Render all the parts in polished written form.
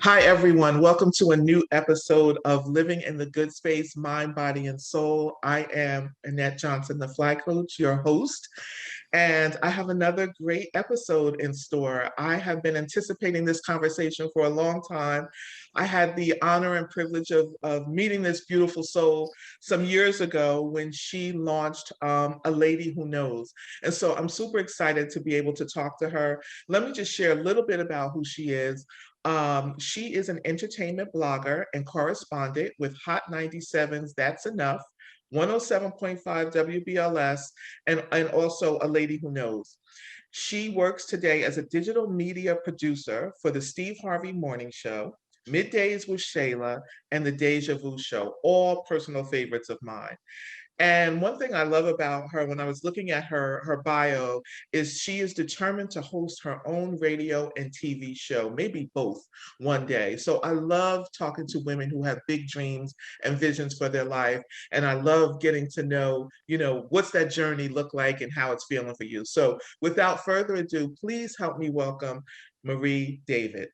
Hi, everyone. Welcome to a new episode of Living in the Good Space, Mind, Body, and Soul. I am Annette Johnson, the Fly Coach, your host, and I have another great episode in store. I have been anticipating this conversation for a long time. I had the honor and privilege of meeting this beautiful soul some years ago when she launched A Lady Who Knows. And so I'm super excited to be able to talk to her. Let me just share a little bit about who she is. She is an entertainment blogger and correspondent with Hot 97's That's Enough, 107.5 WBLS, and also A Lady Who Knows. She works today as a digital media producer for the Steve Harvey Morning Show, Middays with Shayla, and the Deja Vu Show, all personal favorites of mine. And one thing I love about her when I was looking at her bio is she is determined to host her own radio and TV show, maybe both one day. So I love talking to women who have big dreams and visions for their life. And I love getting to know, what's that journey look like and how it's feeling for you. So without further ado, please help me welcome Marie David.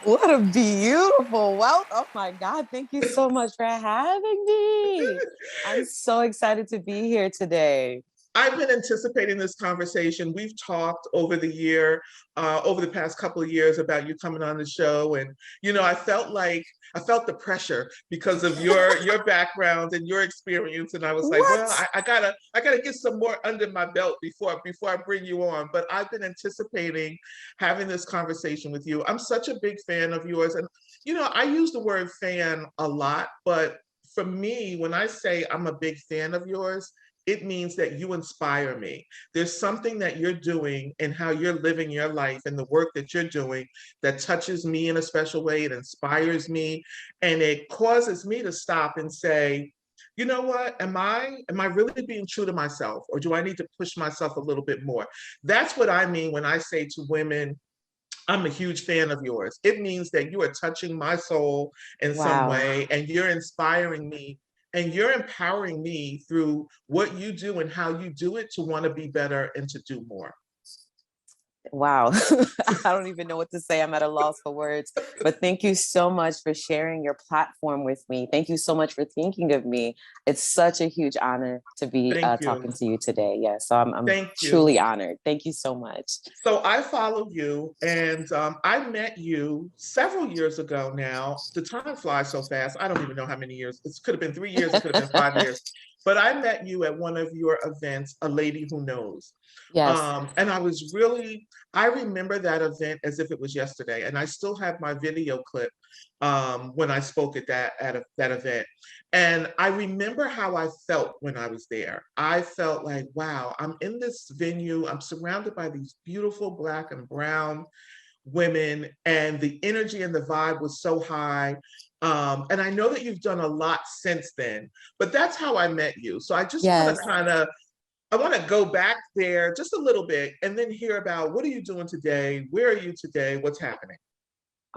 What a beautiful wealth. Oh my God. Thank you so much for having me. I'm so excited to be here today. I've been anticipating this conversation. We've talked over over the past couple of years about you coming on the show. And, I felt the pressure because of your background and your experience. And I was like, well, What? I gotta get some more under my belt before I bring you on. But I've been anticipating having this conversation with you. I'm such a big fan of yours. And, I use the word fan a lot, but for me, when I say I'm a big fan of yours, it means that you inspire me. There's something that you're doing and how you're living your life and the work that you're doing that touches me in a special way. It inspires me and it causes me to stop and say, you know what? Am I really being true to myself, or do I need to push myself a little bit more? That's what I mean when I say to women, I'm a huge fan of yours. It means that you are touching my soul in some Wow. way and you're inspiring me and you're empowering me through what you do and how you do it to want to be better and to do more. Wow. I don't even know what to say. I'm at a loss for words. But thank you so much for sharing your platform with me. Thank you so much for thinking of me. It's such a huge honor to be Thank you. talking to you today. Yeah, so I'm Thank you. truly honored. Thank you so much. So I follow you, and I met you several years ago now. The time flies so fast. I don't even know how many years. It could have been 3 years. It could have been 5 years. But I met you at one of your events, A Lady Who Knows. Yes. And I remember that event as if it was yesterday. And I still have my video clip when I spoke at that event. And I remember how I felt when I was there. I felt like, wow, I'm in this venue. I'm surrounded by these beautiful Black and brown women, and the energy and the vibe was so high. And I know that you've done a lot since then, but that's how I met you. So I just want to Yes. I want to go back there just a little bit and then hear about what are you doing today? Where are you today? What's happening?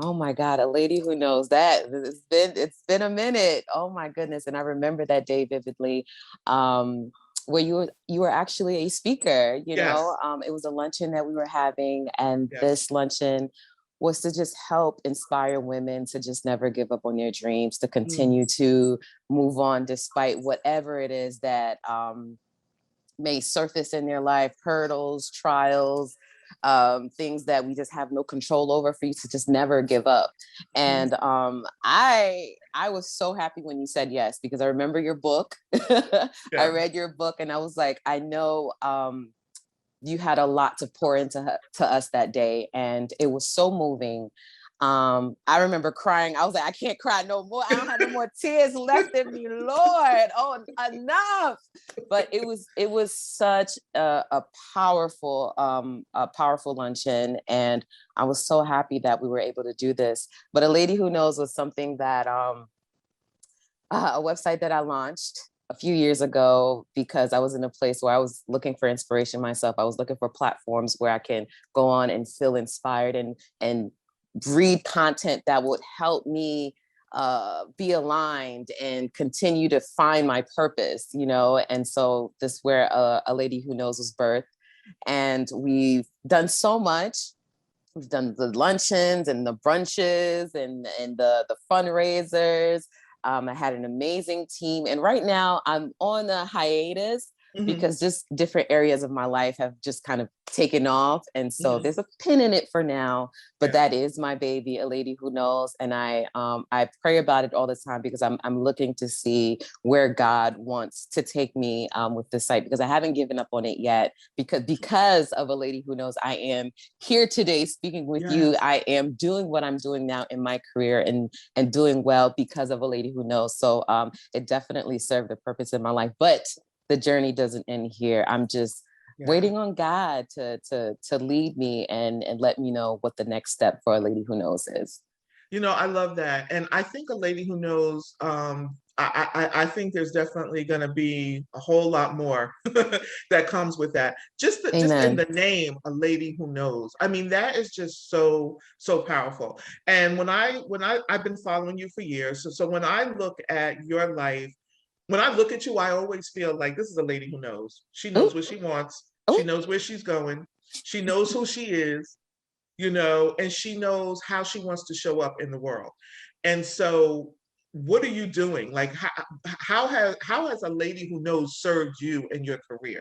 Oh my God, A Lady Who Knows. That it's been a minute. Oh my goodness. And I remember that day vividly. Where you were actually a speaker, Yes, it was a luncheon that we were having, and yes. this luncheon was to just help inspire women to just never give up on their dreams, to Mm, continue to move on despite whatever it is that may surface in their life, hurdles, trials, things that we just have no control over, for you to just never give up. mm, And I was so happy when you said yes, because I remember your book. I yeah. read your book and I was like, I know you had a lot to pour into to us that day, and it was so moving. I remember crying. I was like, I can't cry no more. I don't have no more tears left in me, Lord. Oh, enough. But it was such a powerful luncheon, and I was so happy that we were able to do this. But A Lady Who Knows was something that a website that I launched a few years ago, because I was in a place where I was looking for inspiration myself. I was looking for platforms where I can go on and feel inspired and read content that would help me be aligned and continue to find my purpose, And so this is where A Lady Who Knows was birthed. And we've done so much. we've done the luncheons and the brunches and the fundraisers. I had an amazing team. And right now I'm on a hiatus Mhm. because just different areas of my life have just kind of taken off. And so Mhm. there's a pin in it for now, but Yeah. that is my baby, A Lady Who Knows. And I pray about it all the time because I'm looking to see where God wants to take me with this site, because I haven't given up on it yet, because of A Lady Who Knows, I am here today speaking with you. Yes. I am doing what I'm doing now in my career and doing well because of A Lady Who Knows. So it definitely served a purpose in my life, but the journey doesn't end here. I'm just Yeah. waiting on God to lead me and let me know what the next step for A Lady Who Knows is. I love that. And I think A Lady Who Knows, I think there's definitely going to be a whole lot more that comes with that. Just in Amen. the name, A Lady Who Knows. I mean, that is just so powerful. And I've been following you for years. So when I look at your life, when I look at you, I always feel like this is a lady who knows. She Ooh, knows what she wants. She ooh. knows where she's going. She knows who she is, and she knows how she wants to show up in the world. And so, what are you doing? Like, how has a lady who knows served you in your career?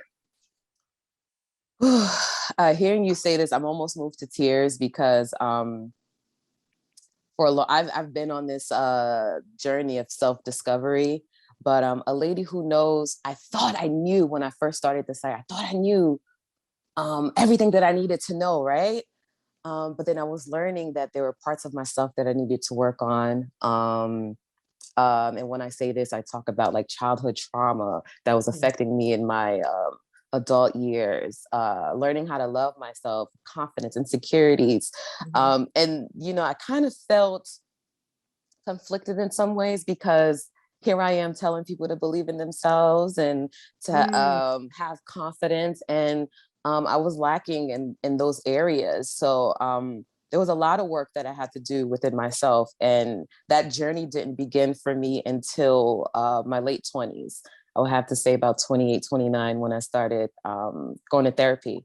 Hearing you say this, I'm almost moved to tears because I've been on this journey of self-discovery. But A Lady Who Knows, I thought I knew when I first started the site. I thought I knew everything that I needed to know, right? But then I was learning that there were parts of myself that I needed to work on. And when I say this, I talk about like childhood trauma that was Mhm. affecting me in my adult years, learning how to love myself, confidence, insecurities. Mhm. And, I kind of felt conflicted in some ways because here I am telling people to believe in themselves and to Mm, have confidence. And I was lacking in those areas. So there was a lot of work that I had to do within myself. And that journey didn't begin for me until my late 20s. I would have to say about 28, 29 when I started going to therapy.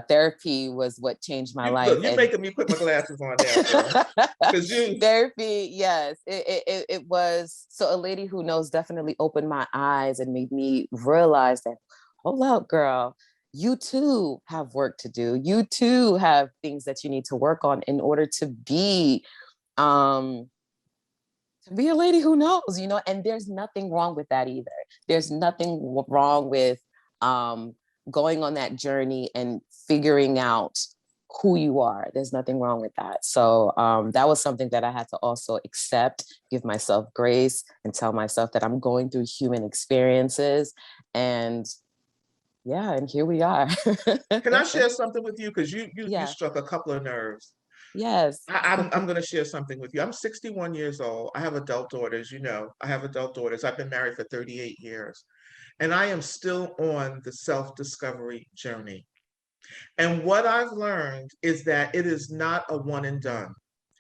Therapy was what changed my life. Look, you're And making me put my glasses on now, girl. Because you, therapy, yes, it was. So A Lady Who Knows definitely opened my eyes and made me realize that, hold up, girl, you too have work to do. You too have things that you need to work on in order um to be a lady who knows, and there's nothing wrong with that either. There's nothing wrong with um going on that journey and figuring out who you are. There's nothing wrong with that. So that was something that I had to also accept, give myself grace, and tell myself that I'm going through human experiences. And yeah, and here we are. can I share something with you? Because you Yeah. struck a couple of nerves. Yes. I'm going to share something with you. I'm 61 years old. I have adult daughters. I have adult daughters. I've been married for 38 years, and I am still on the self-discovery journey. And what I've learned is that it is not a one and done.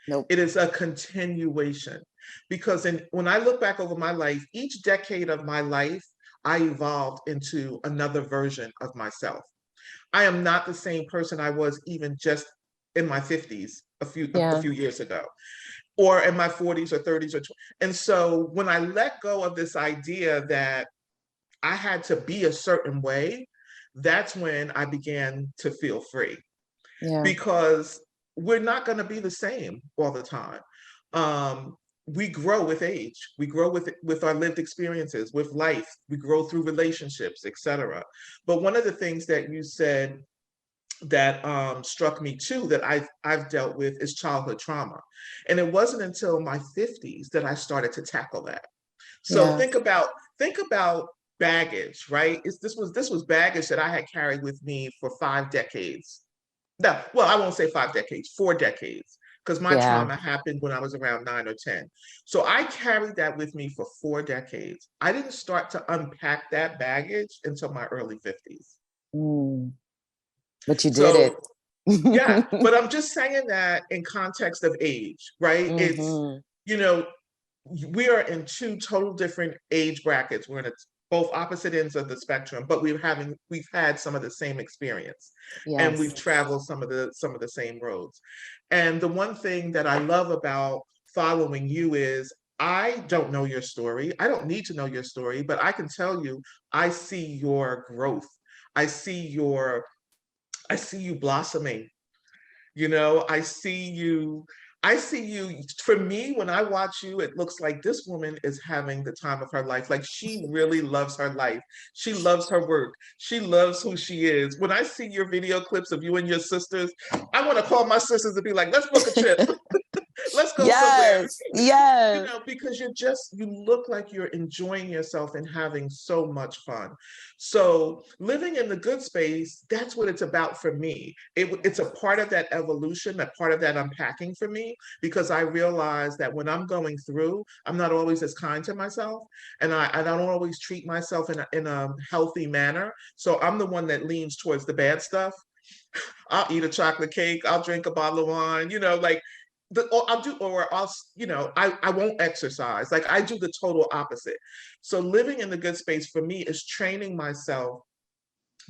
Nope. It is a continuation. Because when I look back over my life, each decade of my life, I evolved into another version of myself. I am not the same person I was even just in my 50s a Yeah. few years ago, or in my 40s or 30s and so when I let go of this idea that I had to be a certain way, that's when I began to feel free, Yeah. because we're not going to be the same all the time. Um, we grow with age. We grow with our lived experiences, with life. We grow through relationships, etc. But one of the things that you said that struck me too, that I've dealt with, is childhood trauma, and it wasn't until my 50s that I started to tackle that. So Yeah. think about baggage, right? This was baggage that I had carried with me for 5 decades. No, well, I won't say 5 decades, 4 decades, because my Yeah. trauma happened when I was around 9 or 10. So I carried that with me for 4 decades. I didn't start to unpack that baggage until my early 50s. Mm. But you did So it. yeah, but I'm just saying that in context of age, right? It's, Hmm. you know, we are in two total different age brackets. We're in a both opposite ends of the spectrum, but we've had some of the same experience, and we've Yes. traveled some of the same roads. And the one thing that I love about following you is I don't know your story. I don't need to know your story, but I can tell you I see your growth. I see your I see you blossoming. I see you. For me, when I watch you, it looks like this woman is having the time of her life. Like she really loves her life. She loves her work. She loves who she is. When I see your video clips of you and your sisters, I want to call my sisters and be like, let's book a trip. Let's go somewhere. Yes. Yes. Because you look like you're enjoying yourself and having so much fun. So living in the good space, that's what it's about for me. It's a part of that evolution, a part of that unpacking for me, because I realize that when I'm going through, I'm not always as kind to myself, and I don't always treat myself in a healthy manner. So I'm the one that leans towards the bad stuff. I'll eat a chocolate cake. I'll drink a bottle of wine. Like or I'll do, or I'll, I won't exercise. Like I do the total opposite. So living in the good space for me is training myself,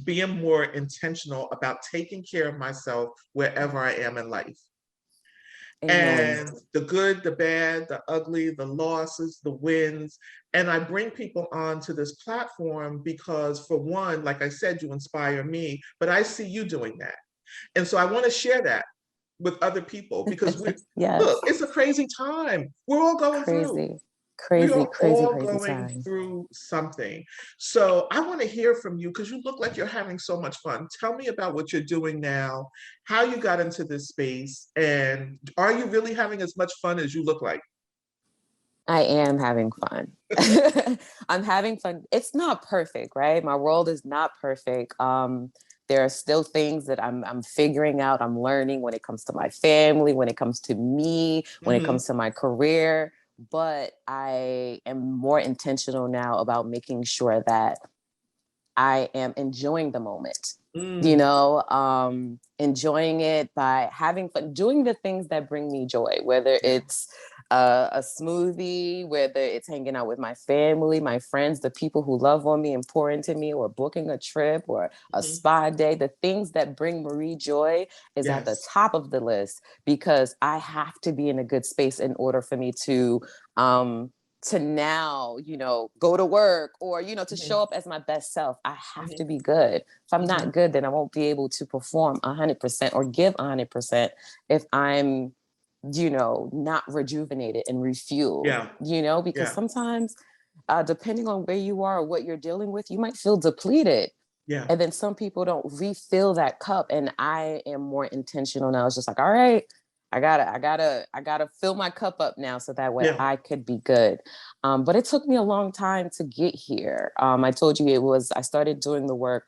being more intentional about taking care of myself wherever I am in life. Amen. And the good, the bad, the ugly, the losses, the wins. And I bring people onto this platform because, for one, like I said, you inspire me, but I see you doing that. And so I want to share that with other people because Yes. look, it's a crazy time. We're all going through. Crazy, We crazy, are crazy, all crazy going time. through something. So I want to hear from you because you look like you're having so much fun. Tell me about what you're doing now, how you got into this space, and are you really having as much fun as you look like? I am having fun. I'm having fun. It's not perfect, right? My world is not perfect. There are still things that I'm figuring out. I'm learning when it comes to my family, when it comes to me, when it Hmm. comes to my career. But I am more intentional now about making sure that I am enjoying the moment, Mm. enjoying it by having fun, doing the things that bring me joy, whether Yeah. it's a smoothie, whether it's hanging out with my family, my friends, the people who love on me and pour into me, or booking a trip or a Hmm. spa day. The things that bring Marie joy is at the Yes. top of the list because I have to be in a good space in order for me um, to now, go to work or, to Hmm. show up as my best self. I have Hmm. to be good. If I'm Hmm. not good, then I won't be able to perform 100% or give 100% if I'm, not rejuvenated and refueled, Yeah. because Yeah. sometimes, depending on where you are or what you're dealing with, you might feel depleted. Yeah. And then some people don't refill that cup. And I am more intentional now. It's just like, all right, I gotta fill my cup up now so that way Yeah. I could be good. But it took me a long time to get here. I told you I started doing the work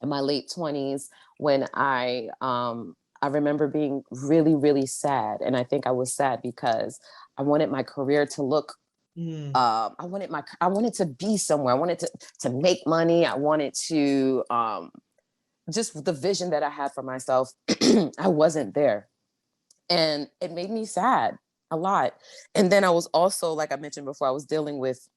in my late 20s when I remember being really, really sad. And I think I was sad because I wanted my career to look Mm. I wanted to be somewhere. I wanted to make money. I wanted to just the vision that I had for myself. I wasn't there. And it made me sad a lot. And then I was also, like I mentioned before, I was dealing with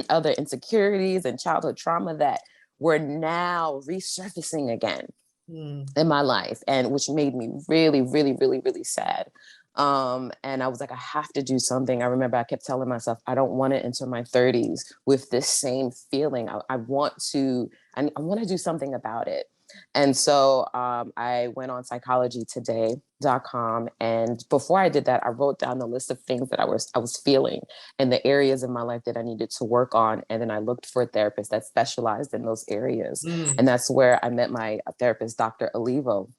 other insecurities and childhood trauma that were now resurfacing again Mm. in my life, and which made me really, really, really, really sad. And I was like, I have to do something. I remember I kept telling myself, I don't want to enter my 30s with this same feeling. I want to, I want to do something about it. And so I went on psychologytoday.com. And before I did that, I wrote down the list of things that I was feeling and the areas in my life that I needed to work on. And then I looked for a therapist that specialized in those areas. Mm. And that's where I met my therapist, Dr. Olivo.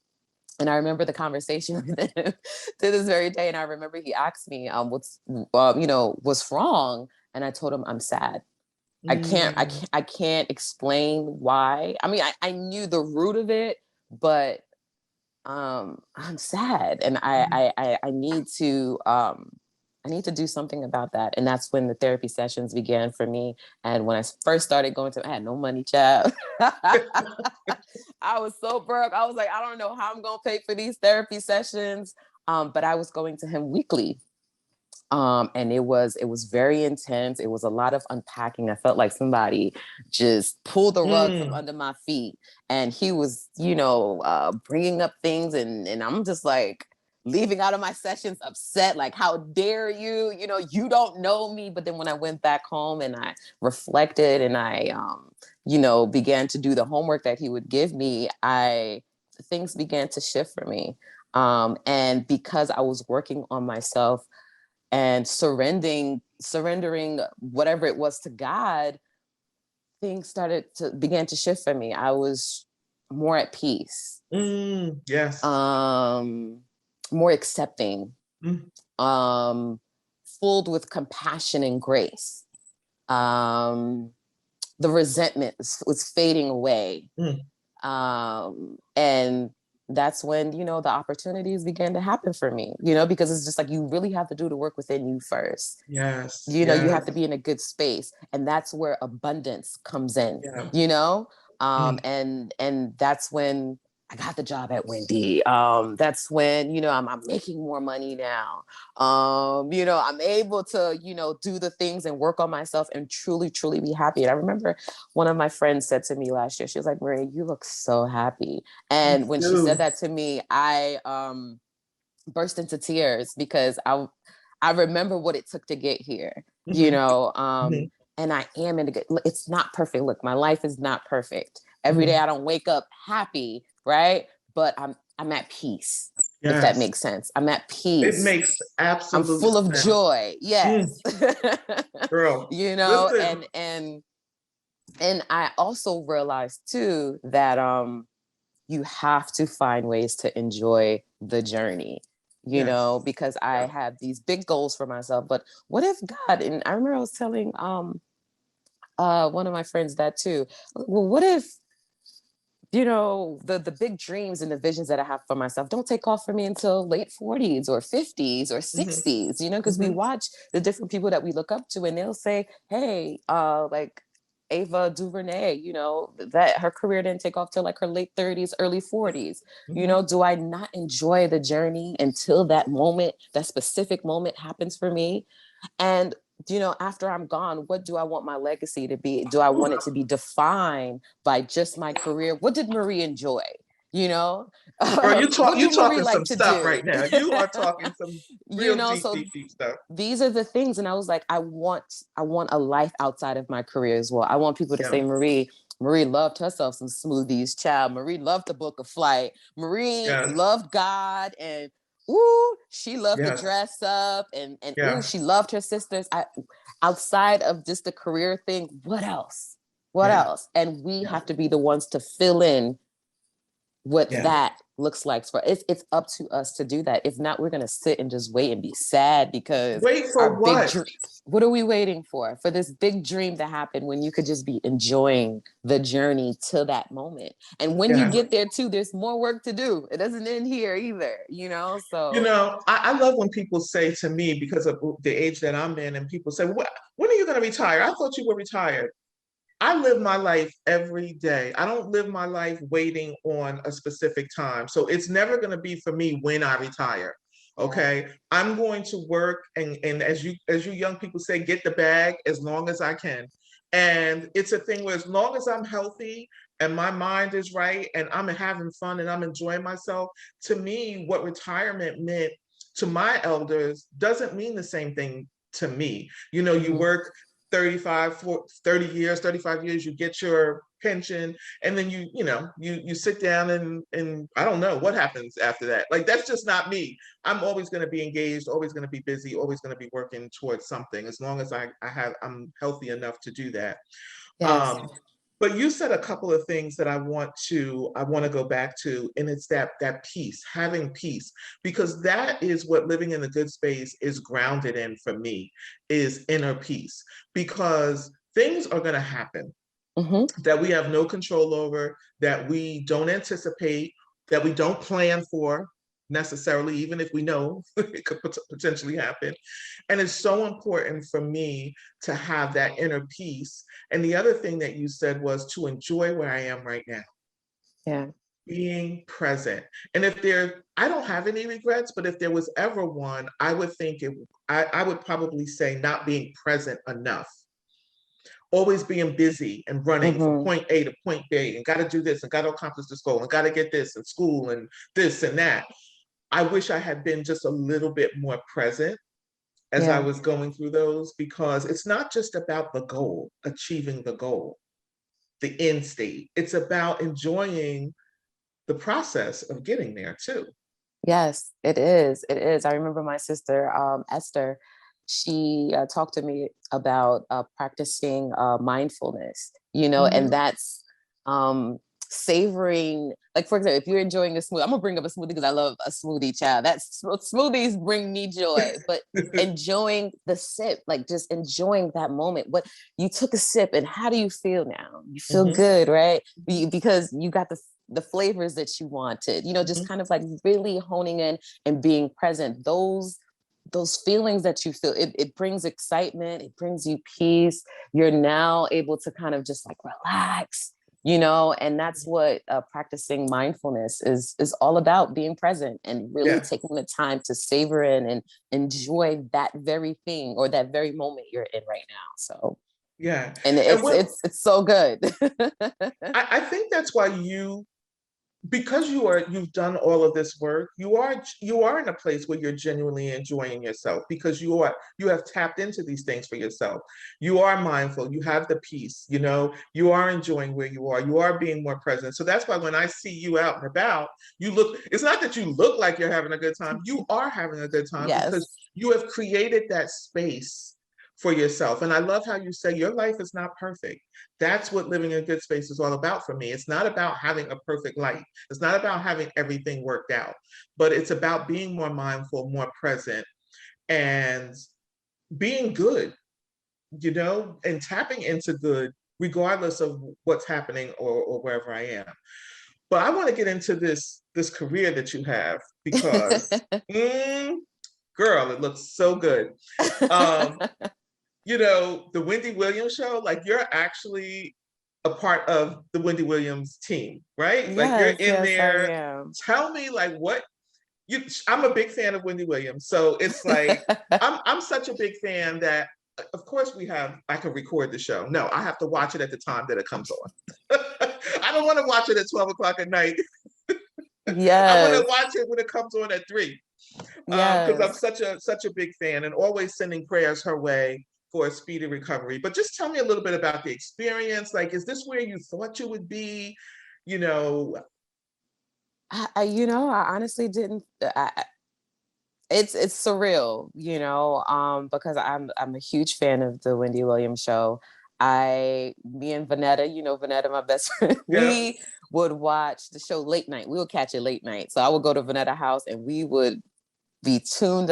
And I remember the conversation with him to this very day. And I remember he asked me, what's wrong? And I told him I'm sad. Mm. I can't explain why. I mean, I knew the root of it, but I'm sad, and Mm. I need to do something about that. And that's when the therapy sessions began for me. And when I first started going to, I had no money, child. I was so broke. I was like, I don't know how I'm gonna pay for these therapy sessions. But I was going to him weekly. And it was very intense. It was a lot of unpacking. I felt like somebody just pulled the rug from under my feet, and he was, bringing up things, and I'm just like leaving out of my sessions upset, like, how dare you? You don't know me. But then when I went back home and I reflected and I, began to do the homework that he would give me, things began to shift for me. And because I was working on myself and surrendering whatever it was to God, things began to shift for me. I was more at peace. Yes. More accepting, filled with compassion and grace. The resentment was fading away. And that's when, the opportunities began to happen for me, because it's just like, you really have to do the work within you first. Yes. You have to be in a good space. And that's where abundance comes in, and that's when I got the job at Wendy. That's when, I'm making more money now. I'm able to, do the things and work on myself and truly, truly be happy. And I remember one of my friends said to me last year, she was like, Maria, you look so happy. And when she said that to me, I burst into tears because I remember what it took to get here, and I am in a good, it's not perfect. Look, my life is not perfect. Every day I don't wake up happy, right? But I'm at peace, if that makes sense. I'm at peace. It makes absolute sense. I'm full of joy. Yes. Girl. And I also realized too that you have to find ways to enjoy the journey. Because I have these big goals for myself, but what if God, and I remember I was telling one of my friends that too. Well, what if, the big dreams and the visions that I have for myself don't take off for me until late 40s or 50s or 60s, because we watch the different people that we look up to, and they'll say, hey, like Ava DuVernay, that her career didn't take off till like her late 30s, early 40s. Do I not enjoy the journey until that moment, that specific moment happens for me? And after I'm gone, what do I want my legacy to be? Do I want it to be defined by just my career? What did Marie enjoy? Girl, you talking some stuff right now. You are talking some real deep stuff. These are the things, and I was like, I want a life outside of my career as well. I want people to say, Marie loved herself some smoothies, child. Marie loved the Book of Flight. Marie loved God, and she loved to dress up, and she loved her sisters. Outside of just the career thing, what else? What else? And we have to be the ones to fill in what that looks like for it's up to us to do that. If not, we're gonna sit and just wait and be sad because wait for what? What are we waiting for? For this big dream to happen when you could just be enjoying the journey to that moment. And when you get there too, there's more work to do. It doesn't end here either, So I love when people say to me, because of the age that I'm in, and people say, when are you gonna retire? I thought you were retired. I live my life every day. I don't live my life waiting on a specific time. So it's never going to be for me when I retire. Okay. I'm going to work and as you young people say, get the bag as long as I can. And it's a thing where as long as I'm healthy and my mind is right and I'm having fun and I'm enjoying myself, to me, what retirement meant to my elders doesn't mean the same thing to me. You work 35 years, you get your pension, and then you sit down and I don't know what happens after that. Like, that's just not me. I'm always going to be engaged, always going to be busy, always going to be working towards something, as long as I'm healthy enough to do that. But you said a couple of things that I want to go back to, and it's that peace, having peace, because that is what living in the good space is grounded in for me, is inner peace, because things are going to happen that we have no control over, that we don't anticipate, that we don't plan for necessarily, even if we know it could potentially happen. And it's so important for me to have that inner peace. And the other thing that you said was to enjoy where I am right now. Yeah. Being present. And I don't have any regrets, but if there was ever one, I would think I would probably say not being present enough, always being busy and running from Mm-hmm. point A to point B and got to do this and got to accomplish this goal and got to get this in school and this and that. I wish I had been just a little bit more present as I Yeah. was going through those, because it's not just about the goal, achieving the goal, the end state. It's about enjoying the process of getting there too. Yes, it is. It is. I remember my sister, Esther, she talked to me about practicing mindfulness, and Mm-hmm. that's um, savoring. Like, for example, if you're enjoying a smoothie, I'm going to bring up a smoothie because I love a smoothie, child. Smoothies bring me joy, but enjoying the sip, like just enjoying that moment. What you took a sip and how do you feel now? You feel Mm-hmm. good, right? Because you got the flavors that you wanted, just Mm-hmm. kind of like really honing in and being present. Those feelings that you feel, it brings excitement, it brings you peace. You're now able to kind of just like relax, and that's what practicing mindfulness is all about, being present and really Yeah. taking the time to savor in and enjoy that very thing or that very moment you're in right now. So, Yeah. and And it's what it's so good. I think that's why because you've done all of this work, you are in a place where you're genuinely enjoying yourself, because you have tapped into these things for yourself. You are mindful, you have the peace, you are enjoying where you are being more present. So that's why when I see you out and about, it's not that you look like you're having a good time, you are having a good time, because Yes. you have created that space for yourself. And I love how you say your life is not perfect. That's what living in a good space is all about for me. It's not about having a perfect life. It's not about having everything worked out, but it's about being more mindful, more present, and being good, and tapping into good regardless of what's happening or wherever I am. But I want to get into this career that you have, because girl, it looks so good. Um, the Wendy Williams Show, like you're actually a part of the Wendy Williams team, right? Like you're Yes, in yes, I there. am. Tell me like I'm a big fan of Wendy Williams. So it's like I'm such a big fan that of course I can record the show. No, I have to watch it at the time that it comes on. I don't want to watch it at 12 o'clock at night. I want to Yes, watch it when it comes on at 3, because I'm yes. such a big fan, and always sending prayers her way for a speedy recovery. But just tell me a little bit about the experience. Like, is this where you thought you would be? You know, I honestly didn't. It's surreal, because I'm a huge fan of the Wendy Williams Show. Me and Vanetta, Vanetta, my best friend, yeah. we would watch the show late night. We would catch it late night. So I would go to Vanetta house and we would be tuned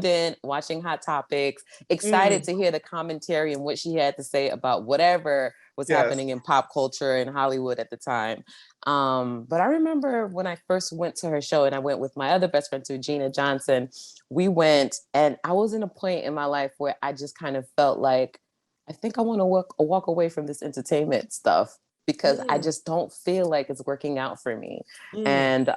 in, watching Hot Topics, excited Mm, to hear the commentary and what she had to say about whatever was yes. happening in pop culture in Hollywood at the time. But I remember when I first went to her show, and I went with my other best friend too, Gina Johnson. We went, and I was in a point in my life where I just kind of felt like, I think I want to walk away from this entertainment stuff, because I Mm, just don't feel like it's working out for me. mm, And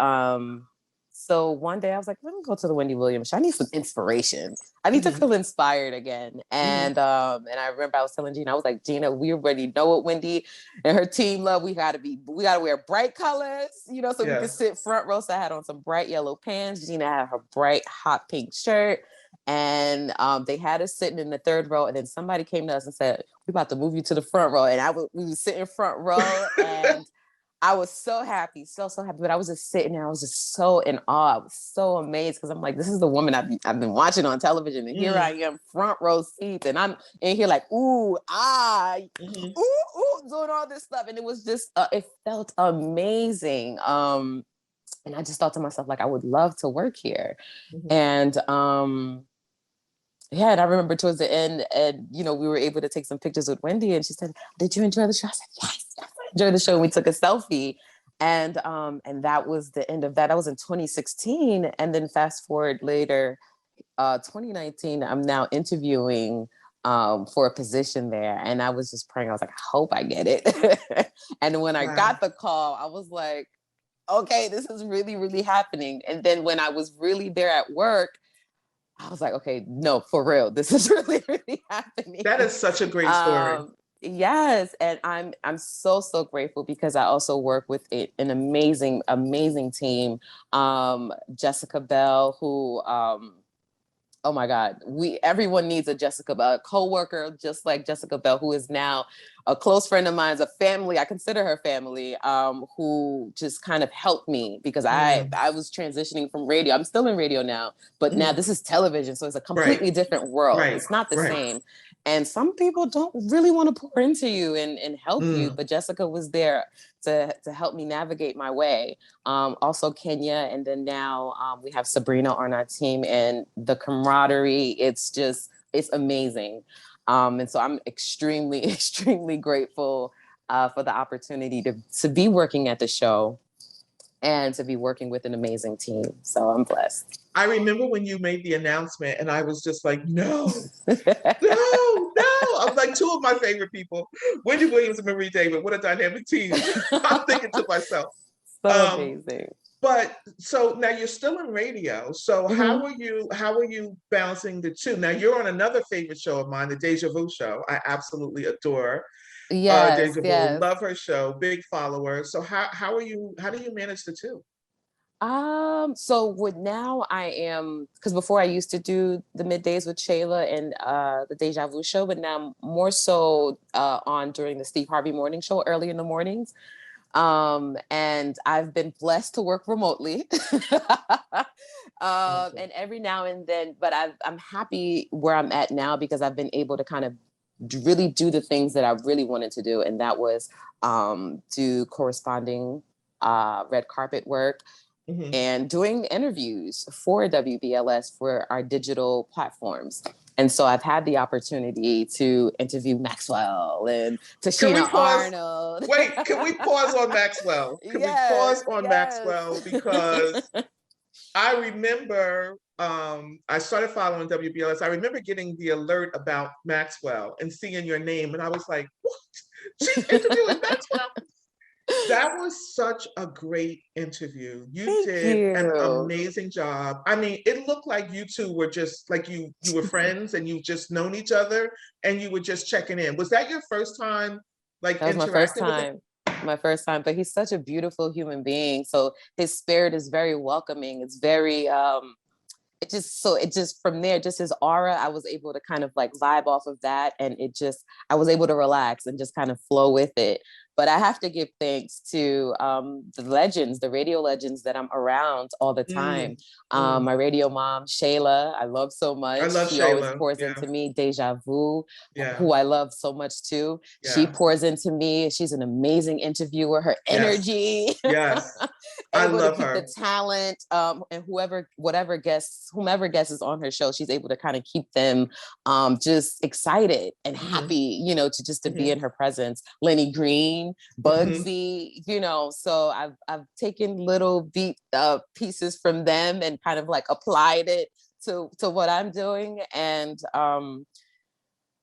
so one day I was like, let me go to the Wendy Williams Show. I need some inspiration. I need to mm, feel inspired again. mm, And I remember I was telling Gina, I was like, Gina, we already know what Wendy and her team love. We gotta wear bright colors, so we could yes. sit front row. So I had on some bright yellow pants. Gina had her bright hot pink shirt. And they had us sitting in the third row, and then somebody came to us and said, "We about to move you to the front row." And we was sitting front row, and I was so happy, so happy. But I was just sitting there. I was just so in awe. I was so amazed, because I'm like, this is the woman I've been watching on television. And here I Mm, am, front row seats. And I'm in here like, ooh, mhm, doing all this stuff. And it was just, it felt amazing. And I just thought to myself, like, I would love to work here. mhm. And yeah, and I remember towards the end, and we were able to take some pictures with Wendy, and she said, "Did you enjoy the show?" I said, "Yes, yes, I enjoyed the show." And we took a selfie, and that was the end of that. That was in 2016, and then fast forward later, 2019, I'm now interviewing for a position there, and I was just praying. I was like, I hope I get it. And when I Wow. got the call, I was like, okay, this is really, really happening. And then when I was really there at work, I was like, okay, no, for real, this is really, really happening. That is such a great story. Yes, and I'm so grateful because I also work with an amazing team. Jessica Bell, who oh my God, everyone needs a Jessica Bell, a coworker just like Jessica Bell, who is now a close friend of mine, a family. I consider her family, who just kind of helped me because I was transitioning from radio. I'm still in radio now, but now this is television, so it's a completely different world. It's not the same. And some people don't really want to pour into you and help you, but Jessica was there to help me navigate my way. Also Kenya, and then now we have Sabrina on our team, and the camaraderie, it's amazing. And so I'm extremely grateful for the opportunity to be working at the show and to be working with an amazing team. So I'm blessed. I remember when you made the announcement and I was just like, no. I'm like, two of my favorite people, Wendy Williams and Marie David. What a dynamic team. I'm thinking to myself. So amazing. But so now you're still in radio. So how are you balancing the two? Now you're on another favorite show of mine, the Deja Vu Show. I absolutely adore Deja Vu. Love her show, big follower. So how do you manage the two? So with now I am, because before I used to do the middays with Shayla and the Deja Vu Show, but now I'm more so on during the Steve Harvey Morning Show early in the mornings. And I've been blessed to work remotely. And every now and then, but I'm happy where I'm at now because I've been able to kind of really do the things that I really wanted to do. And that was do corresponding red carpet work and doing interviews for WBLS for our digital platforms. And so I've had the opportunity to interview Maxwell and Tashina Arnold. Wait, can we pause on Maxwell? Can we pause on Maxwell? Because I remember I started following WBLS. I remember getting the alert about Maxwell and seeing your name. And I was like, what? She's interviewing Maxwell? That was such a great interview. You did an amazing job. I mean, it looked like you two were just like you were friends and you just known each other and you were just checking in. Was that your first time that was my first time, but he's such a beautiful human being. So his spirit is very welcoming. It's very it just from there, just his aura, I was able to kind of like vibe off of that. And I was able to relax and just kind of flow with it. But I have to give thanks to the radio legends that I'm around all the time. My radio mom, Shayla, I love so much. She always pours into me. Deja Vu, who I love so much too. She pours into me. She's an amazing interviewer. Her energy. Yes. I love her. The talent and whomever guests is on her show, she's able to kind of keep them just excited and happy, to be in her presence. Lenny Green, Bugsy, so I've taken little pieces from them and kind of like applied it to what I'm doing. And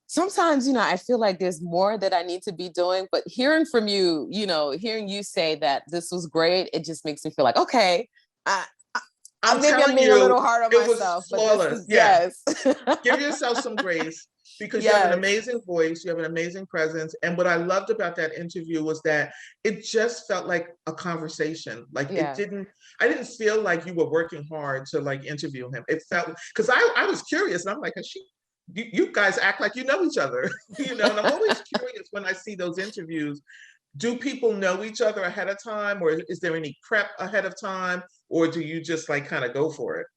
sometimes, I feel like there's more that I need to be doing, but hearing from you, hearing you say that this was great, it just makes me feel like, okay, I'm being a little hard on myself. It was flawless. Yes. Give yourself some grace because you have an amazing voice, you have an amazing presence. And what I loved about that interview was that it just felt like a conversation. Like I didn't feel like you were working hard to like interview him. It felt, because I was curious and I'm like, you guys act like you know each other, and I'm always curious when I see those interviews. Do people know each other ahead of time, or is there any prep ahead of time, or do you just like kind of go for it?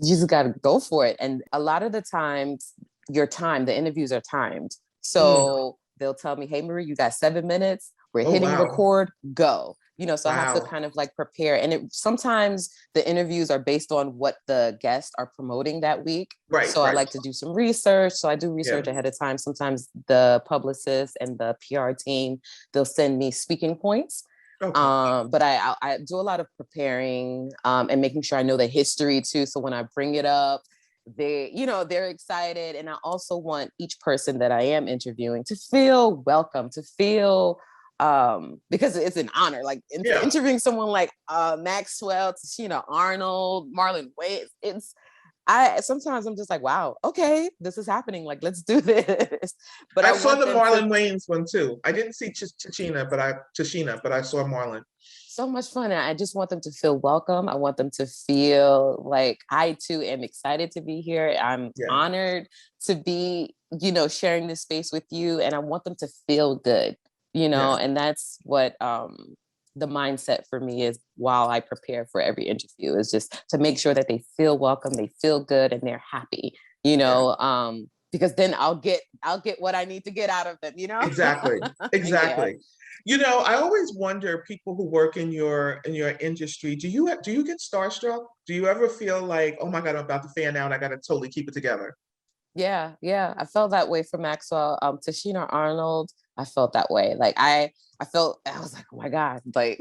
You just got to go for it. And a lot of the times the interviews are timed. So they'll tell me, hey, Marie, you got 7 minutes. We're hitting record, go. So I have to kind of like prepare. And sometimes the interviews are based on what the guests are promoting that week. Right. So I like to do some research. So I do research ahead of time. Sometimes the publicist and the PR team, they'll send me speaking points. Okay. But I do a lot of preparing and making sure I know the history too. So when I bring it up, they're excited. And I also want each person that I am interviewing to feel welcome, to feel because it's an honor, like interviewing someone like Maxwell, Tashina Arnold, Marlon Wade. sometimes I'm just like, wow, okay, this is happening. Like, let's do this. But I I saw want the them Marlon to Wayans one too. I didn't see Tashina, but I saw Marlon. so much fun. And I just want them to feel welcome. I want them to feel like I too am excited to be here. I'm Yeah. honored to be, sharing this space with you. And I want them to feel good, Yeah. and that's what the mindset for me is while I prepare for every interview, is just to make sure that they feel welcome, they feel good, and they're happy, because then I'll get what I need to get out of them, Exactly. Yeah. I always wonder, people who work in your industry, do you get starstruck? Do you ever feel like, oh my God, I'm about to fan out, I got to totally keep it together? Yeah, yeah. I felt that way for Maxwell. Tashina Arnold, I felt that way. Like I was like, oh my God, like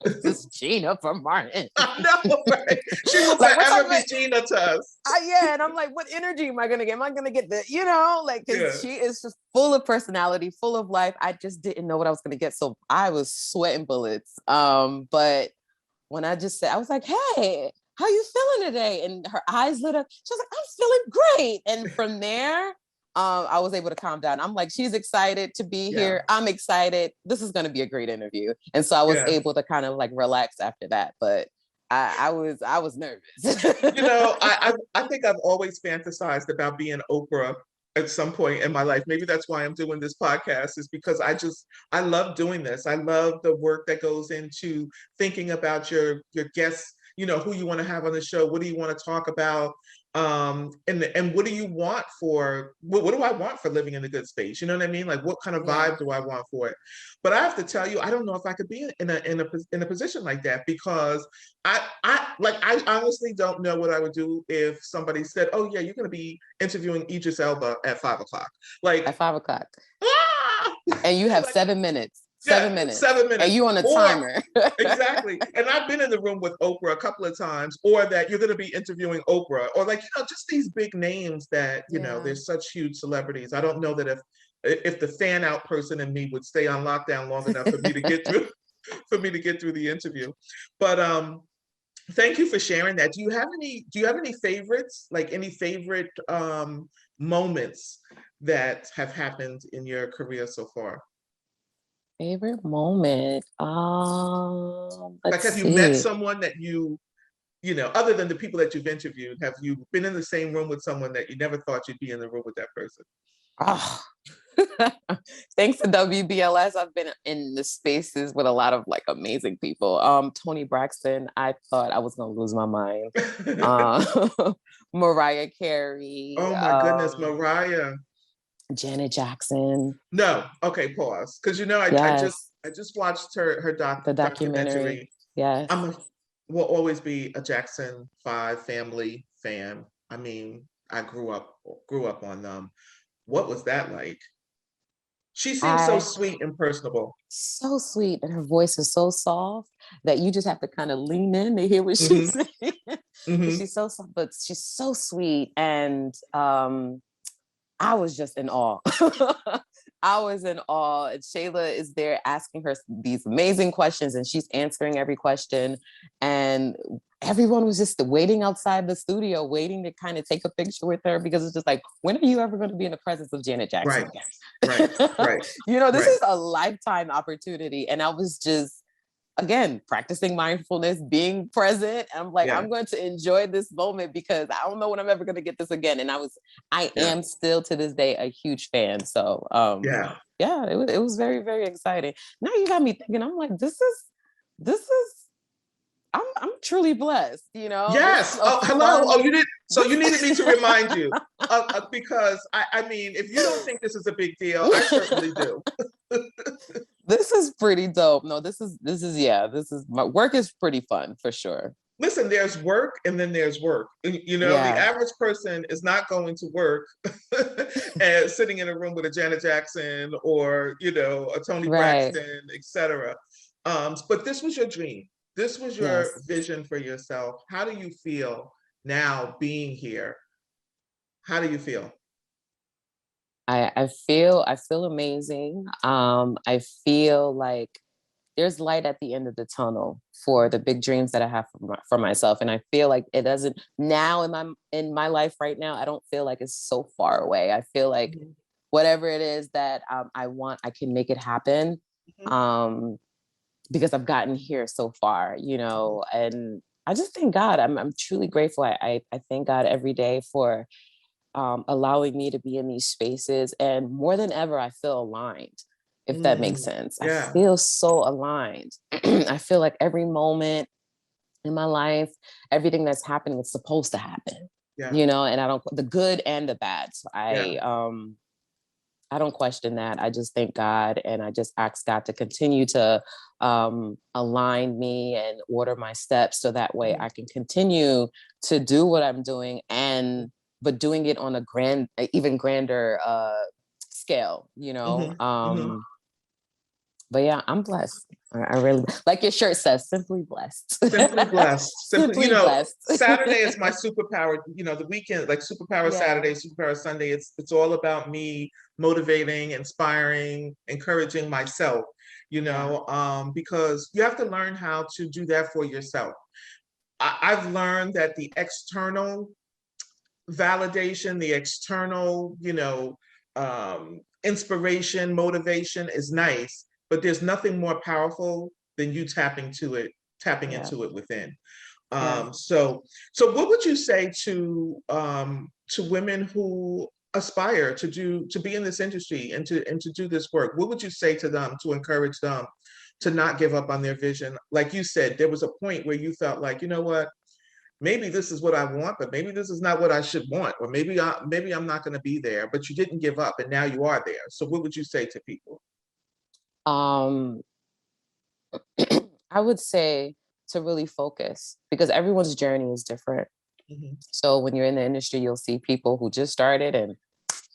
this is Gina from Martin. I know, right? She will Like, forever be Gina to us. Yeah, and I'm like, what energy am I gonna get? Am I gonna get the, like, Yeah. because she is just full of personality, full of life. I just didn't know what I was gonna get, so I was sweating bullets. But when I just said, I was like, hey, how you feeling today? And her eyes lit up. She was like, I'm feeling great. And from there, I was able to calm down. I'm like, she's excited to be here. I'm excited. This is going to be a great interview. And so I was able to kind of like relax after that. But I was nervous. I think I've always fantasized about being Oprah at some point in my life. Maybe that's why I'm doing this podcast, is because I love doing this. I love the work that goes into thinking about your guests, who you want to have on the show, what do you want to talk about, and what do you want for what do I want for living in a good space? You know what I mean? Like, what kind of vibe do I want for it? But I have to tell you, I don't know if I could be in a position like that, because I honestly don't know what I would do if somebody said, oh yeah, you're going to be interviewing Idris Elba at 5:00. Like, at 5:00. Ah! And you have like, 7 minutes. 7 minutes. 7 minutes. And you on a timer. Exactly. And I've been in the room with Oprah a couple of times, or that you're going to be interviewing Oprah, or like, just these big names that, they're such huge celebrities. I don't know that if the fan out person in me would stay on lockdown long enough for me to get through the interview. But thank you for sharing that. Do you have any favorites, like any favorite moments that have happened in your career so far? Favorite moment. Like, have you met someone that other than the people that you've interviewed, have you been in the same room with someone that you never thought you'd be in the room with that person? Oh. Thanks to WBLS, I've been in the spaces with a lot of like amazing people. Toni Braxton, I thought I was gonna lose my mind. Mariah Carey. Oh my goodness, Mariah. Janet Jackson. No, okay, pause. Because I just watched her documentary. Yes. Will always be a Jackson 5 family fan. I mean, I grew up on them. What was that like? She seems so sweet and personable. So sweet, and her voice is so soft that you just have to kind of lean in to hear what she's saying. She's so soft, but she's so sweet, and I was just in awe. I was in awe. And Shayla is there asking her these amazing questions, and she's answering every question. And everyone was just waiting outside the studio, waiting to kind of take a picture with her, because it's just like, when are you ever going to be in the presence of Janet Jackson again? Right. This is a lifetime opportunity. And I was just, again, practicing mindfulness, being present. I'm like, I'm going to enjoy this moment, because I don't know when I'm ever going to get this again. And I am still to this day a huge fan. So it was very, very exciting. Now you got me thinking, I'm like, this is, I'm truly blessed, Yes. Oh, hello. Oh, you did. So you needed me to remind you, because I mean, if you don't think this is a big deal, I certainly do. This is pretty dope. No, this is my work is pretty fun for sure. Listen, there's work, and then there's work. The average person is not going to work and sitting in a room with a Janet Jackson or a Toni Braxton, etc. But this was your dream. This was your vision for yourself. How do you feel now being here? How do you feel? I feel amazing. I feel like there's light at the end of the tunnel for the big dreams that I have for myself. And I feel like it doesn't now in my life right now, I don't feel like it's so far away. I feel like whatever it is that I want, I can make it happen. Because I've gotten here so far, and I just thank God. I'm truly grateful. I thank God every day for allowing me to be in these spaces. And more than ever, I feel aligned, if that makes sense. Yeah. I feel so aligned. I feel like every moment in my life, everything that's happening is supposed to happen, and I don't, the good and the bad. So I don't question that. I just thank God, and I just ask God to continue to align me and order my steps so that way I can continue to do what I'm doing, but doing it on a even grander scale, But yeah, I'm blessed. I really, like your shirt says, simply blessed. Simply blessed. Simply blessed. Saturday is my superpower, the weekend, like superpower Saturday, superpower Sunday. It's all about me motivating, inspiring, encouraging myself, because you have to learn how to do that for yourself. I've learned that the external validation, the external, inspiration, motivation is nice, but there's nothing more powerful than you tapping into it within. So what would you say to women who aspire to be in this industry and to do this work? What would you say to them to encourage them to not give up on their vision? Like you said, there was a point where you felt like, you know what, maybe this is what I want, but maybe this is not what I should want, or maybe I'm not going to be there, but you didn't give up and now you are there. So what would you say to people? I would say to really focus, because everyone's journey is different. So when you're in the industry, you'll see people who just started and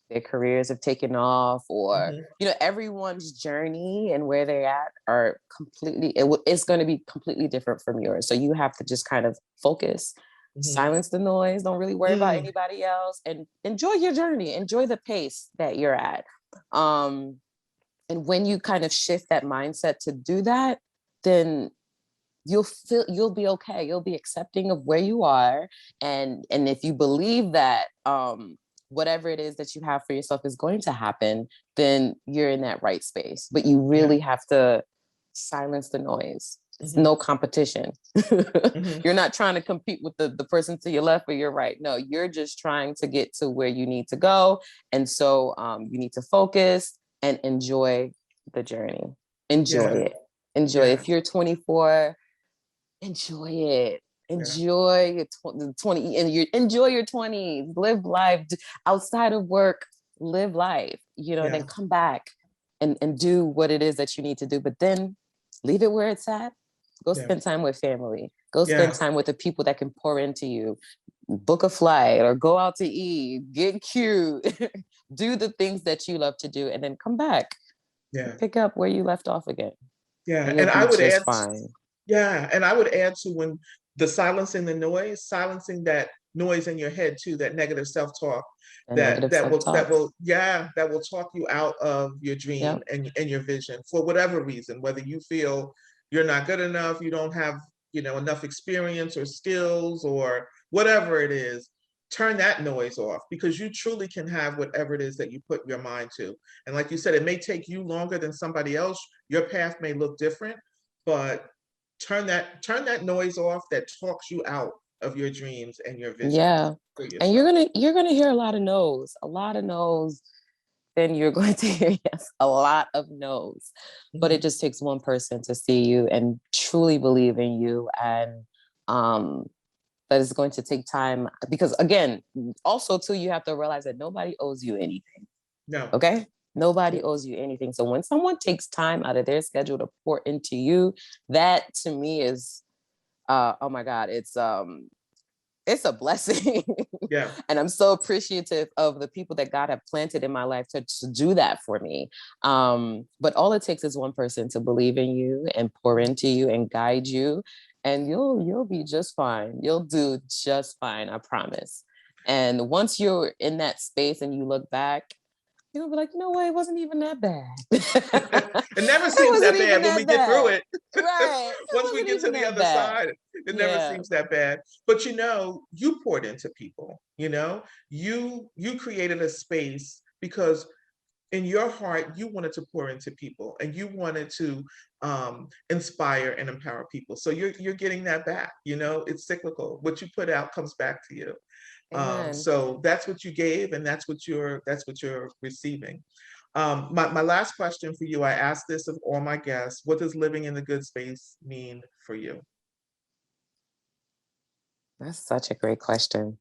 their careers have taken off, or everyone's journey and where they're at are it's going to be completely different from yours. So you have to just kind of focus, silence the noise, don't really worry about anybody else, and enjoy your journey, enjoy the pace that you're at. And when you kind of shift that mindset to do that, then you'll be okay. You'll be accepting of where you are. And if you believe that whatever it is that you have for yourself is going to happen, then you're in that right space. But you really have to silence the noise. It's no competition. You're not trying to compete with the person to your left or your right. No, you're just trying to get to where you need to go. And so you need to focus and enjoy the journey. Enjoy it. Enjoy it. If you're 24, enjoy it. Enjoy your 20 and enjoy your 20s. Live life outside of work. Live life, and then come back and do what it is that you need to do. But then leave it where it's at. Go spend time with family. Go spend time with the people that can pour into you. Book a flight or go out to eat. Get cute. Do the things that you love to do, and then come back. Pick up where you left off again. And I would add fine. And I would add to, when the silencing the noise, silencing that noise in your head too, that negative self-talk that will talk you out of your dream and your vision for whatever reason, whether you feel you're not good enough, you don't have enough experience or skills or whatever it is. Turn that noise off, because you truly can have whatever it is that you put your mind to. And like you said, it may take you longer than somebody else. Your path may look different, but turn that noise off that talks you out of your dreams and your vision. And you're gonna hear a lot of no's. Then you're going to hear a lot of no's. But it just takes one person to see you and truly believe in you, and that is going to take time, because again, also too, you have to realize that nobody owes you anything. No. Okay? Nobody owes you anything. So when someone takes time out of their schedule to pour into you, that to me is, oh my God, it's a blessing. And I'm so appreciative of the people that God have planted in my life to do that for me. But all it takes is one person to believe in you and pour into you and guide you, and you'll be just fine. You'll do just fine, I promise. And once you're in that space and you look back, you'll be like, you know what, it wasn't even that bad. It never It seems wasn't that even bad when we that get through bad. it. Right. It Once we wasn't get to even the that other bad. side, it never Yeah. seems that bad. But you know, you poured into people, you know, you created a space because in your heart, you wanted to pour into people and you wanted to inspire and empower people. So you're getting that back. You know, it's cyclical. What you put out comes back to you. Amen. So that's what you gave, and that's what you're receiving. My last question for you, I asked this of all my guests: what does living in the good space mean for you? That's such a great question.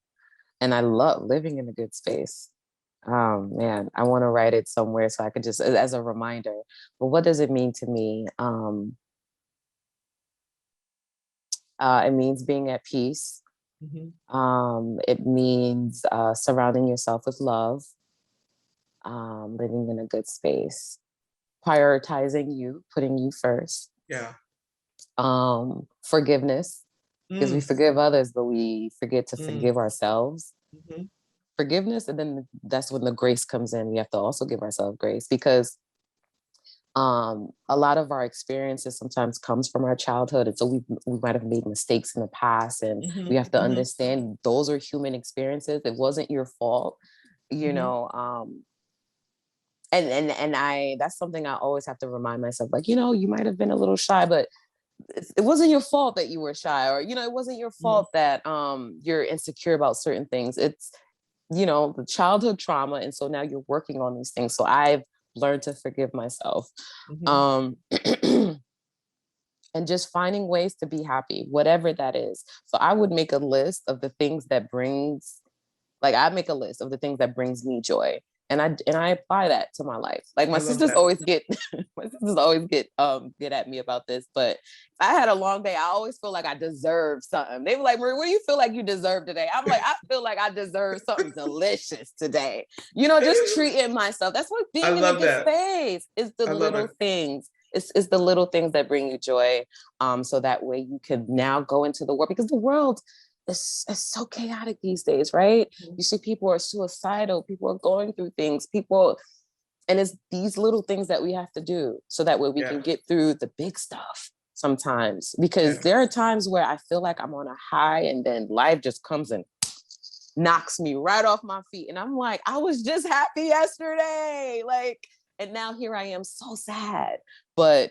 And I love living in a good space. Man, I want to write it somewhere so I could just as a reminder. But what does it mean to me? It means being at peace. Mhm. It means surrounding yourself with love, living in a good space, prioritizing you, putting you first, Yeah. forgiveness, because we Mm, forgive others, but we forget to mm, forgive ourselves. mhm. Forgiveness, and then that's when the grace comes in. We have to also give ourselves grace because a lot of our experiences sometimes comes from our childhood, and so we might have made mistakes in the past, and we Mhm. have to Mhm. understand those are human experiences. It wasn't your fault, you Mhm. know. And I that's something I always have to remind myself, like, you know, you might have been a little shy, but it wasn't your fault that you were shy, or you know, it wasn't your Mhm. fault that you're insecure about certain things. It's, you know, the childhood trauma, and so now you're working on these things. So I've learned to forgive myself, Mhm. um and just finding ways to be happy, whatever that is. So I would make a list of the things that brings, like I make a list of the things that brings me joy. And I apply that to my life. Like my I love sisters that. always get my sisters always get at me about this, but if I had a long day, I always feel like I deserve something. They were like, Marie, what do you feel like you deserve today? I'm like, I feel like I deserve something delicious today. You know, just treating myself. That's what I being in a love good that. space is, the I love little it. things. It's the little things that bring you joy. So that way you can now go into the world, because the world is so chaotic these days, right? Mhm. You see people are suicidal, people are going through things, people, and it's these little things that we have to do so that way we Yeah. can get through the big stuff sometimes. Because Yeah. there are times where I feel like I'm on a high and then life just comes and knocks me right off my feet. And I'm like, I was just happy yesterday. Like, and now here I am so sad. But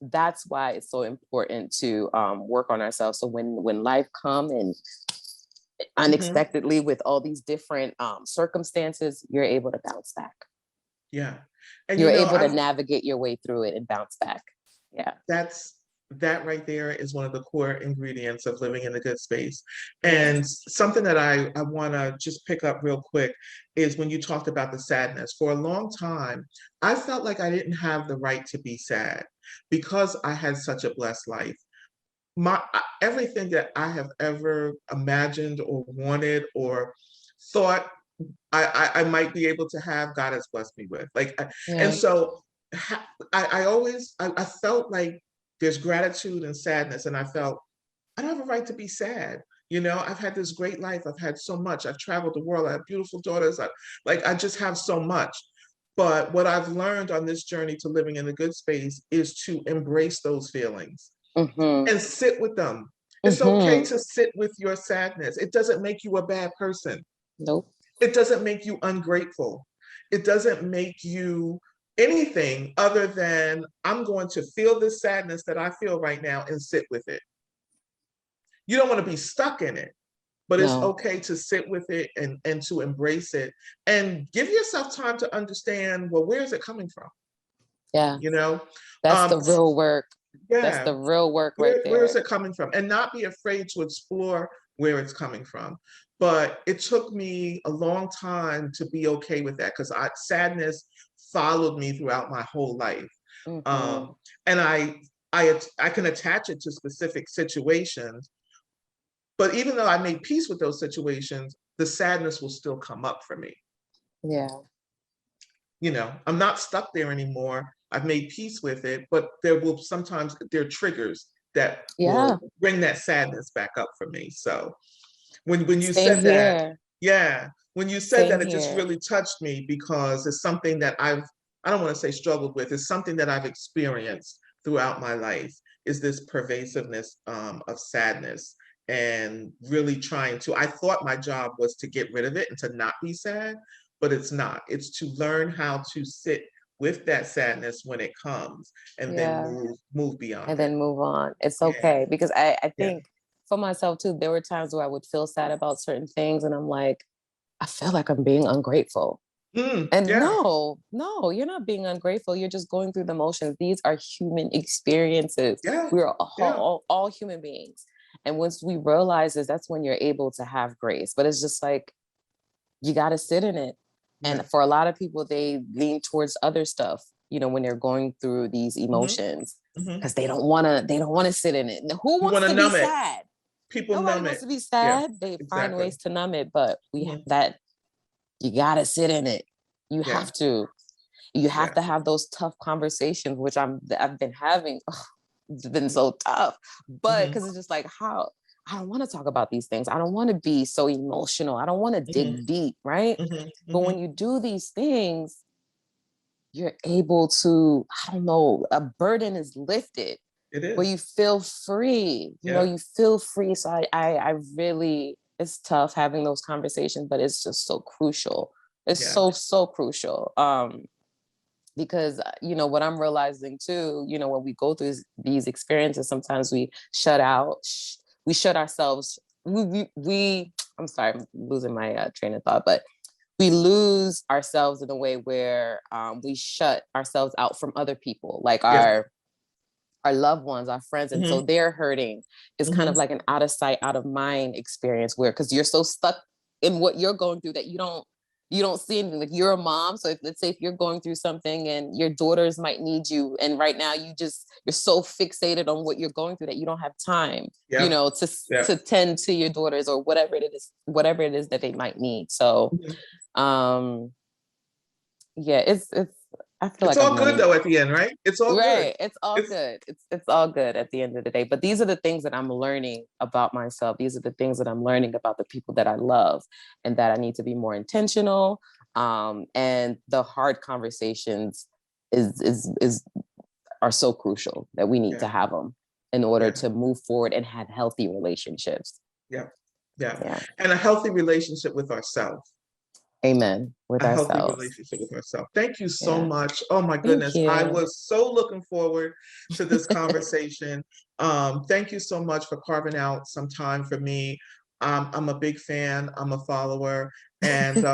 that's why it's so important to work on ourselves. So when life come and Mhm. unexpectedly with all these different circumstances, you're able to bounce back. Yeah. And You're you know, able to I navigate your way through it and bounce back. Yeah. that's that right there is one of the core ingredients of living in a good space. Yeah. And something that I want to just pick up real quick is when you talked about the sadness. For a long time, I felt like I didn't have the right to be sad because I had such a blessed life. Everything that I have ever imagined or wanted or thought I might be able to have, God has blessed me with. And Yeah. so I always I felt like there's gratitude and sadness, and I felt I don't have a right to be sad. You know, I've had this great life. I've had so much. I've traveled the world. I have beautiful daughters. I just have so much. But what I've learned on this journey to living in a good space is to embrace those feelings Mm-hmm. and sit with them. It's okay Mm-hmm. to sit with your sadness. It doesn't make you a bad person. Nope. It doesn't make you ungrateful. It doesn't make you anything other than I'm going to feel this sadness that I feel right now and sit with it. You don't want to be stuck in it, but it's No. okay to sit with it and to embrace it and give yourself time to understand, well, where is it coming from? Yeah. You know? That's Um, the real work. That's yeah, the real work right where is there. it coming from? And not be afraid to explore where it's coming from. But it took me a long time to be okay with that because sadness followed me throughout my whole life. Mm-hmm. Um, and I can attach it to specific situations, but even though I made peace with those situations, the sadness will still come up for me. Yeah. You know, I'm not stuck there anymore. I've made peace with it, but there are triggers that will Yeah. bring that sadness back up for me. So when you Same said that, here. Yeah. When you said Same that, it just here. really touched me because it's something that I don't want to say struggled with, it's something that I've experienced throughout my life, is this pervasiveness of sadness, and really trying to, I thought my job was to get rid of it and to not be sad, but it's not. It's to learn how to sit with that sadness when it comes, and then Yeah. move beyond And it. then move on. It's Yeah. okay. Because I Yeah. think for myself too, there were times where I would feel sad about certain things and I'm like, I feel like I'm being ungrateful. And Yeah. no, you're not being ungrateful. You're just going through the motions. These are human experiences. Yeah. We're Yeah. all human beings. And once we realize this, that's when you're able to have grace. But it's just like, you got to sit in it. Yeah. And for a lot of people, they lean towards other stuff, when they're going through these Hmm. emotions, Hmm. because they don't want to sit in it. Who You wants want to to be numb it. sad? People Nobody numb wants it. to be Yeah. sad. They find Exactly. ways to numb it, but Hmm. you got to sit in it. You Yeah. have to. You have Yeah. to have those tough conversations, which I've been having. Ugh, it's been so tough, but Hmm. because it's just like, how I don't want to talk about these things. I don't want to be so emotional. I don't want to Hmm. dig deep, right? Hmm. But Hmm. when you do these things, you're able to, I don't know, a burden is lifted It where you is. feel free. Yeah. You feel free. So I really, it's tough having those conversations, but it's just so crucial. It's Yeah. so crucial. Because what I'm realizing too, when we go through these experiences, sometimes we we shut ourselves. I'm sorry, I'm losing my train of thought, but we lose ourselves in a way where we shut ourselves out from other people, like Yeah. our loved ones, our friends, and so Hmm. they're hurting. It's kind Hmm. of like an out of sight, out of mind experience, where because you're so stuck in what you're going through that you don't see anything. Like, you're a mom, so let's say if you're going through something and your daughters might need you, and right now you're so fixated on what you're going through that you don't have time, Yeah. Yeah. to tend to your daughters or whatever it is that they might need. So, Mhm. um, yeah, it's. I feel It's like I'm all good learning. though at the end, right? It's all good. Right. It's all It's good. It's all good at the end of the day. But these are the things that I'm learning about myself. These are the things that I'm learning about the people that I love, and that I need to be more intentional. And the hard conversations is are so crucial that we need to yeah. have them in order Yeah. to move forward and have healthy relationships. Yeah. Yeah. Yeah. And a healthy relationship with ourselves. Amen. With A healthy ourselves. relationship with ourselves. Thank you so Yeah. much. Oh my Thank goodness. I you. was so looking forward to this conversation. Thank you so much for carving out some time for me. I'm a big fan, I'm a follower, and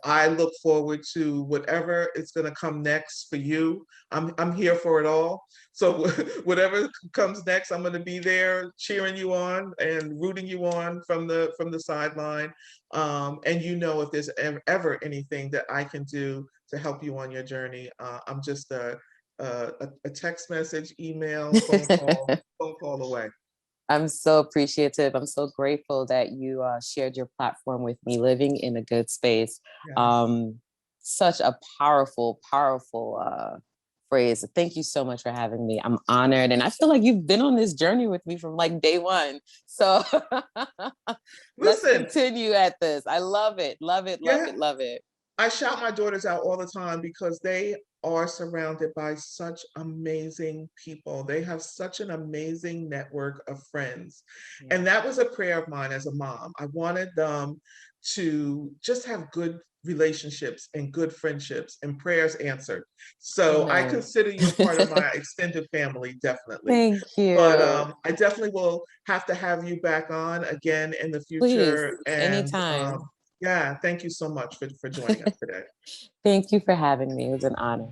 I look forward to whatever is going to come next for you. I'm here for it all. So whatever comes next, I'm going to be there cheering you on and rooting you on from the sideline. And if there's ever anything that I can do to help you on your journey, I'm just a text message, email, phone call away. I'm so appreciative. I'm so grateful that you shared your platform with me, living in a good space. Yes. Um, Such a powerful phrase. Thank you so much for having me. I'm honored. And I feel like you've been on this journey with me from like day one. So let's Listen, continue at this. I love it. Love it. Love yeah, it. Love it. I shout my daughters out all the time because they are surrounded by such amazing people. They have such an amazing network of friends. Yeah. And that was a prayer of mine as a mom. I wanted them to just have good relationships and good friendships, and prayers answered. So I Amen. consider you a part of my extended family, definitely. Thank But you. I definitely will have to have you back on again in the Please, future. And anytime. yeah, thank you so much for joining us today. Thank you for having me. It was an honor.